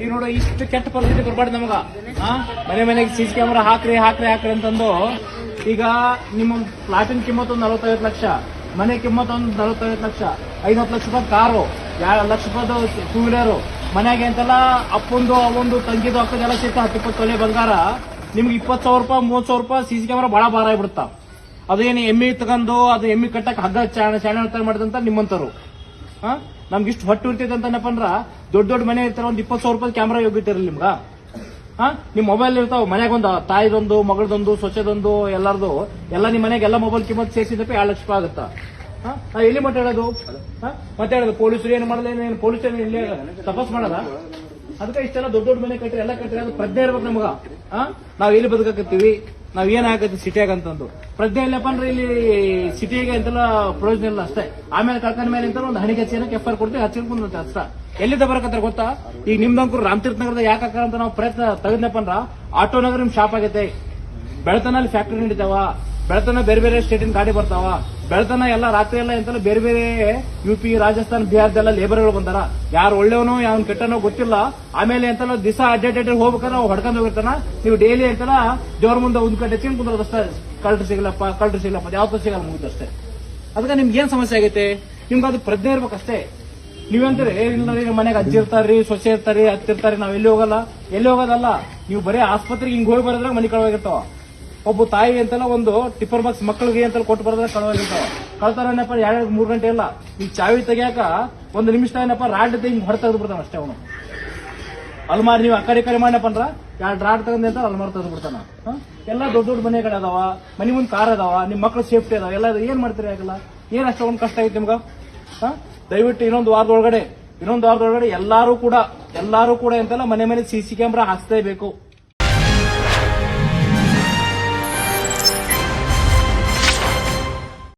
ಈಗ ನೋಡು ಇಷ್ಟು ಕೆಟ್ಟ ಪರಿಸ್ಥಿತಿ ಬರ್ಬಾರ್ದು ನಮಗ. ಮನೆ ಮನೆಗೆ ಸಿಸಿ ಕ್ಯಾಮೆರಾ ಹಾಕ್ರಿ ಹಾಕ್ರಿ ಹಾಕ್ರಿ ಅಂತಂದು ಈಗ ನಿಮ್ಮ ಫ್ಲಾಟಿನ ಕಿಮ್ಮತ್ ಒಂದು 45 ಲಕ್ಷ, ಮನೆ ಕಿಮ್ಮತ್ ಒಂದು 45 ಲಕ್ಷ, 50 ಲಕ್ಷ ರೂಪಾಯಿ ಕಾರು, 2 ಲಕ್ಷ ರೂಪಾಯಿ ಟೂ ವೀಲರು, ಮನೆಗೆ ಅಂತೆಲ್ಲ ಅಪ್ಪಂದು ಅವೊಂದು ತಂಗಿದು ಅಕ್ಕದೆಲ್ಲ ಸಿಕ್ಕ 10-20 ತೊಲೆ ಬಂಗಾರ ನಿಮ್ಗೆ 20,000 ರೂಪಾಯಿ 30,000 ರೂಪಾಯಿ ಸಿಸಿ ಕ್ಯಾಮೆರಾ ಬಹಳ ಭಾರ ಆಗ್ಬಿಡ್ತಾವ. ಅದೇನು ಎಮ್ಮಿ ತಗೊಂಡು ಅದು ಎಮ್ಮಿ ಕಟ್ಟಕ್ ಹಗ್ಗ ಚಾಣ ಮಾಡಿದಂತ ನಿಮ್ಮಂತರು ನಮ್ಗೆ ಇಷ್ಟು ಹೊಟ್ಟು ಇರ್ತೈತೆ ಅಂತನಪ್ಪ ಅಂದ್ರ ದೊಡ್ಡ ಮನೆ ಇರ್ತಾರ ಒಂದು 20,000 ರೂಪಾಯಿ ಕ್ಯಾಮ್ರಾ ಯೋಗ್ಯತಿರಲ್ಲ ನಿಮ್ಗ. ನಿಮ್ ಮೊಬೈಲ್ ಇರ್ತಾವ ಮನ್ಯಾಗ ಒಂದು ತಾಯಿದೊಂದು ಮಗಳದೊಂದು ಸೊಸೆದೊಂದು ಎಲ್ಲಾರ್ದು ಎಲ್ಲ ನಿಮ್ ಮನೆಗೆ ಎಲ್ಲ ಮೊಬೈಲ್ ಕಿಮ್ಮತ್ ಸೇರಿಸಿದಪ್ಪ 2 ಲಕ್ಷ ರೂಪಾಯಿ ಆಗುತ್ತಾ. ಎಲ್ಲಿ ಮಾತಾಡೋದು ಮಾತಾಡೋದು ಪೊಲೀಸರು ಏನು ಮಾಡಲ್ಲ, ಪೊಲೀಸರು ಇಲ್ಲಿ ತಪಾಸ್ ಮಾಡಲ್ಲ. ಅದಕ್ಕೆ ಇಷ್ಟೆಲ್ಲ ದೊಡ್ಡ ಮನೆ ಕಟ್ರಿ ಎಲ್ಲ ಕಟ್ರಿ ಅದು ಪ್ರಜ್ಞೆ ಇರ್ಬೇಕು ನಮಗ. ನಾವ್ ಎಲ್ಲಿ ಬದುಕತ್ತೀವಿ, ನಾವ್ ಏನ್ ಆಗತ್ತೀವಿ ಸಿಟಿಯಾಗ ಅಂತಂದು ಪ್ರಜ್ಞೆ ಇಲ್ಲಪ್ಪ ಅಂದ್ರೆ ಇಲ್ಲಿ ಸಿಟಿಯಾಗೆ ಅಂತೆಲ್ಲ ಪ್ರಯೋಜನ ಇಲ್ಲ ಅಷ್ಟೇ. ಆಮೇಲೆ ಕಳ್ಕೊಂಡ ಮೇಲೆ ಅಂತ ಒಂದು ಹಣಿಗೆ ಹಚ್ಚಿನಕ್ಕೆ FIR ಕೊಡ್ತೀವಿ, ಹಚ್ಚಿರ್ಕೊಂಡ್ ಅಷ್ಟ. ಎಲ್ಲಿಂದ ಬರಕತ್ತಾರ ಗೊತ್ತಾ? ಈಗ ನಿಮ್ದಂಕರು ರಾಮತೀರ್ಥ ನಗರದ ಯಾಕೆ ಅಂತ ನಾವು ಪ್ರಯತ್ನ ತೆಗೆದ್ನಪ್ಪ ಅಂದ್ರ ಆಟೋ ನಗರ ನಿಮ್ ಶಾಪ್ ಆಗೈತೆ. ಬೆಳತನಲ್ಲಿ ಫ್ಯಾಕ್ಟರಿ ನಡೀತಾವ, ಬೆಳತನ ಬೇರೆ ಬೇರೆ ಸ್ಟೇಟಿನ ಗಾಡಿ ಬರ್ತಾವ, ಬೆಳತನ ಎಲ್ಲ ರಾತ್ರಿ ಎಲ್ಲ ಎಂತೆಲ್ಲ ಬೇರೆ ಬೇರೆ UP ರಾಜಸ್ಥಾನ್ ಬಿಹಾರದೆಲ್ಲ ಲೇಬರ್ಗಳು ಬಂದಾರ. ಯಾರು ಒಳ್ಳೆಯವನೋ ಯಾವನ್ ಕೆಟ್ಟನೋ ಗೊತ್ತಿಲ್ಲ. ಆಮೇಲೆ ಎಂತೆಲ್ಲ ದಿವಸ ಅಡ್ಡಾಡ್ ಹೋಗ್ಬೇಕಾದ್ರೆ ನಾವು ಹೊಡ್ಕೊಂಡು ಹೋಗಿರ್ತಾನ. ನೀವು ಡೈಲಿ ಎಂತೆಲ್ಲ ಜೋರ್ ಮುಂದೆ ಒಂದ್ ಕಡೆ ಹೆಚ್ಚಿನ ಕುಂದ್ರದಷ್ಟೇ, ಕಳ್ರು ಸಿಗಲಪ್ಪ ಯಾವತ್ತೂ ಸಿಗಲ್ಲ ಮುಗಿದಷ್ಟೇ. ಅದಕ್ಕೆ ನಿಮ್ಗೆ ಏನ್ ಸಮಸ್ಯೆ ಆಗೈತೆ? ನಿಮ್ಗೆ ಅದು ಪ್ರಜ್ಞೆ ಇರ್ಬೇಕಷ್ಟೇ. ನೀವಂತೀರಿ ಇಲ್ಲ ಮನೆಗೆ ಅಜ್ಜಿ ಇರ್ತಾರ್ರಿ, ಸೊಸೆ ಇರ್ತಾರಿ, ಹತ್ತಿರ್ತಾರಿ, ನಾವ್ ಎಲ್ಲಿ ಹೋಗೋದಲ್ಲ. ನೀವು ಬರೀ ಆಸ್ಪತ್ರೆಗೆ ಹಿಂಗ್ ಹೋಗಿ ಬರೋದ್ರಾಗ ಮನೆ ಕಳವಾಗಿರ್ತಾವ. ಒಬ್ಬ ತಾಯಿ ಅಂತೆಲ್ಲ ಒಂದು ಟಿಪ್ಪರ್ ಬಾಕ್ಸ್ ಮಕ್ಕಳಿಗೆ ಅಂತ ಕೊಟ್ಟು ಬರೋದ್ರೆ ಕಳವಾಗಿರ್ತಾವ. ಕಳ್ತಾರನಪ್ಪ 2-3 ಗಂಟೆ ಇಲ್ಲ. ಈಗ ಚಾವಿ ತೆಗಿಯಾಕ 1 ನಿಮಿಷ ಏನಪ್ಪ ರಾಡ್ ಹಿಂಗ್ ಹೊರ ತೆಗೆದು ಬಿಡ್ತಾನ ಅಷ್ಟೇ ಅವನು. ಅಲ್ಮಾರಿ ನೀವು ಅಕ್ಕಡಿ ಕಡೆ ಮಾಡಪ್ಪ ಅಂದ್ರ 2 ರಾಡ್ ತಗೊಂಡ್ ಅಂತ ಅಲ್ಮಾರಿ ತೆಗೆದು ಬಿಡ್ತಾನ. ಎಲ್ಲ ದೊಡ್ಡ ಮನೆಗಳು ಅದಾವ, ಮನೆ ಮುಂದೆ ಕಾರ್ ಅದಾವ, ನಿಮ್ ಮಕ್ಳು ಸೇಫ್ಟಿ ಅದಾವ, ಎಲ್ಲ ಏನ್ ಮಾಡ್ತೀರಿ ಆಗಲ್ಲ. ಏನ್ ಅಷ್ಟೊಂದು ಕಷ್ಟ ಐತಿ ನಿಮ್ಗ? ದಯವಿಟ್ಟು ಇನ್ನೊಂದು ವಾರದೊಳಗಡೆ ಎಲ್ಲಾರು ಕೂಡ ಅಂತೆಲ್ಲ ಮನೆ ಸಿಸಿ ಕ್ಯಾಮ್ರಾ ಹಾಕ್ಸಲೇಬೇಕು.